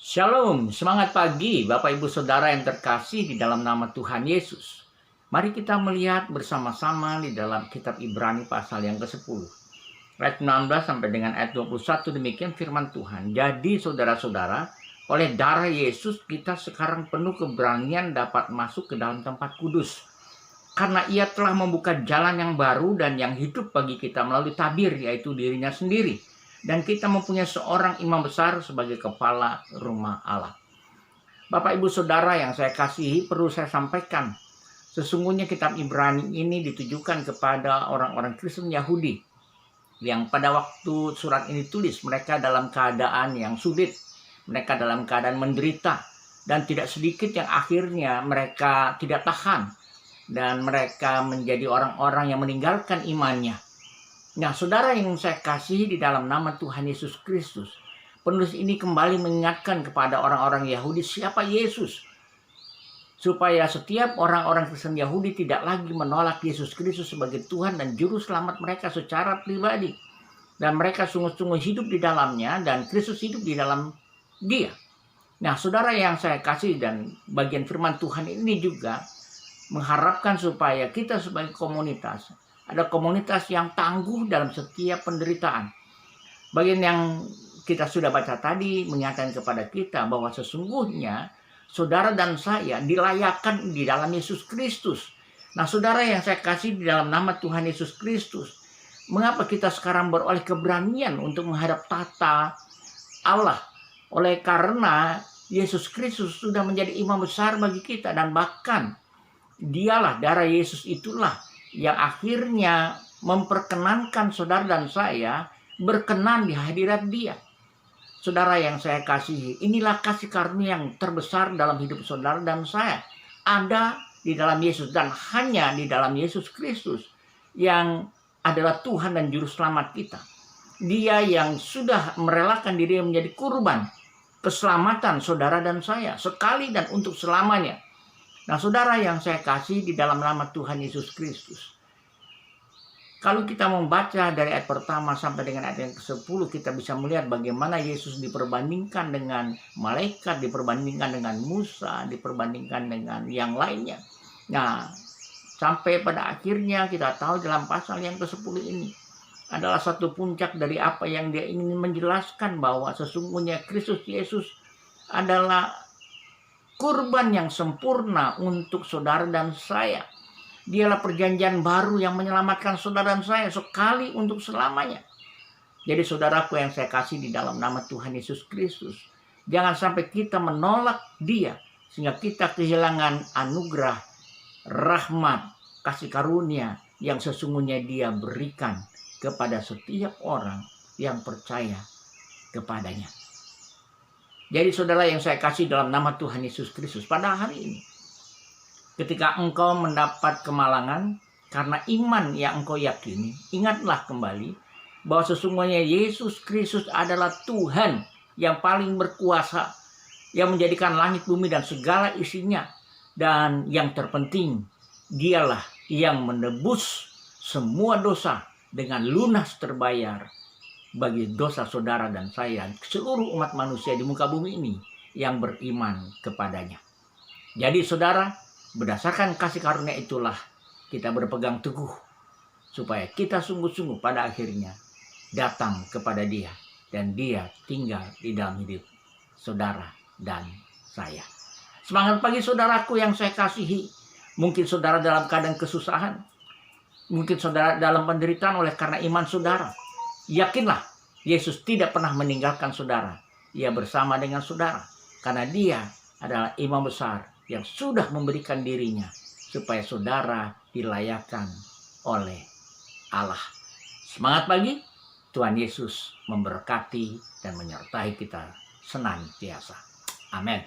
Shalom, semangat pagi Bapak Ibu Saudara yang terkasih di dalam nama Tuhan Yesus. Mari kita melihat bersama-sama di dalam kitab Ibrani pasal yang ke-10. Ayat 16 sampai dengan ayat 21 demikian firman Tuhan. Jadi saudara-saudara, oleh darah Yesus kita sekarang penuh keberanian dapat masuk ke dalam tempat kudus. Karena ia telah membuka jalan yang baru dan yang hidup bagi kita melalui tabir, yaitu dirinya sendiri. Dan kita mempunyai seorang imam besar sebagai kepala rumah Allah. Bapak Ibu Saudara yang saya kasihi, perlu saya sampaikan, sesungguhnya kitab Ibrani ini ditujukan kepada orang-orang Kristen Yahudi yang pada waktu surat ini tulis, mereka dalam keadaan yang sulit, mereka dalam keadaan menderita, dan tidak sedikit yang akhirnya mereka tidak tahan dan mereka menjadi orang-orang yang meninggalkan imannya. Nah, saudara yang saya kasihi di dalam nama Tuhan Yesus Kristus, penulis ini kembali mengingatkan kepada orang-orang Yahudi siapa Yesus. Supaya setiap orang-orang Kristen Yahudi tidak lagi menolak Yesus Kristus sebagai Tuhan dan Juru Selamat mereka secara pribadi. Dan mereka sungguh-sungguh hidup di dalamnya dan Kristus hidup di dalam dia. Nah, saudara yang saya kasih dan bagian firman Tuhan ini juga mengharapkan supaya kita sebagai komunitas, ada komunitas yang tangguh dalam setiap penderitaan. Bagian yang kita sudah baca tadi menyatakan kepada kita bahwa sesungguhnya saudara dan saya dilayakkan di dalam Yesus Kristus. Nah, saudara yang saya kasih di dalam nama Tuhan Yesus Kristus, mengapa kita sekarang beroleh keberanian untuk menghadap tata Allah? Oleh karena Yesus Kristus sudah menjadi imam besar bagi kita, dan bahkan dialah, darah Yesus itulah yang akhirnya memperkenankan saudara dan saya berkenan di hadirat dia. Saudara yang saya kasihi, inilah kasih karunia yang terbesar dalam hidup saudara dan saya. Ada di dalam Yesus dan hanya di dalam Yesus Kristus yang adalah Tuhan dan Juru Selamat kita. Dia yang sudah merelakan dirinya menjadi kurban keselamatan saudara dan saya sekali dan untuk selamanya. Nah, saudara yang saya kasih di dalam nama Tuhan Yesus Kristus, kalau kita membaca dari ayat pertama sampai dengan ayat yang ke-10, kita bisa melihat bagaimana Yesus diperbandingkan dengan malaikat, diperbandingkan dengan Musa, diperbandingkan dengan yang lainnya. Nah, sampai pada akhirnya kita tahu dalam pasal yang ke-10 ini adalah satu puncak dari apa yang dia ingin menjelaskan, bahwa sesungguhnya Kristus Yesus adalah kurban yang sempurna untuk saudara dan saya. Dialah perjanjian baru yang menyelamatkan saudara dan saya sekali untuk selamanya. Jadi saudaraku yang saya kasih di dalam nama Tuhan Yesus Kristus, jangan sampai kita menolak dia sehingga kita kehilangan anugerah, rahmat, kasih karunia yang sesungguhnya dia berikan kepada setiap orang yang percaya kepadanya. Jadi saudara yang saya kasih dalam nama Tuhan Yesus Kristus, pada hari ini, ketika engkau mendapat kemalangan karena iman yang engkau yakini, ingatlah kembali bahwa sesungguhnya Yesus Kristus adalah Tuhan yang paling berkuasa, yang menjadikan langit, bumi, dan segala isinya. Dan yang terpenting, dialah yang menebus semua dosa dengan lunas terbayar bagi dosa saudara dan saya, seluruh umat manusia di muka bumi ini yang beriman kepadanya. Jadi saudara, berdasarkan kasih karunia itulah kita berpegang teguh supaya kita sungguh-sungguh pada akhirnya datang kepada dia dan dia tinggal di dalam hidup saudara dan saya. Semangat pagi saudaraku yang saya kasihi. Mungkin saudara dalam keadaan kesusahan, mungkin saudara dalam penderitaan oleh karena iman saudara. Yakinlah, Yesus tidak pernah meninggalkan saudara. Ia bersama dengan saudara karena dia adalah imam besar yang sudah memberikan dirinya supaya saudara dilayakkan oleh Allah. Semangat pagi, Tuhan Yesus memberkati dan menyertai kita senantiasa. Amin.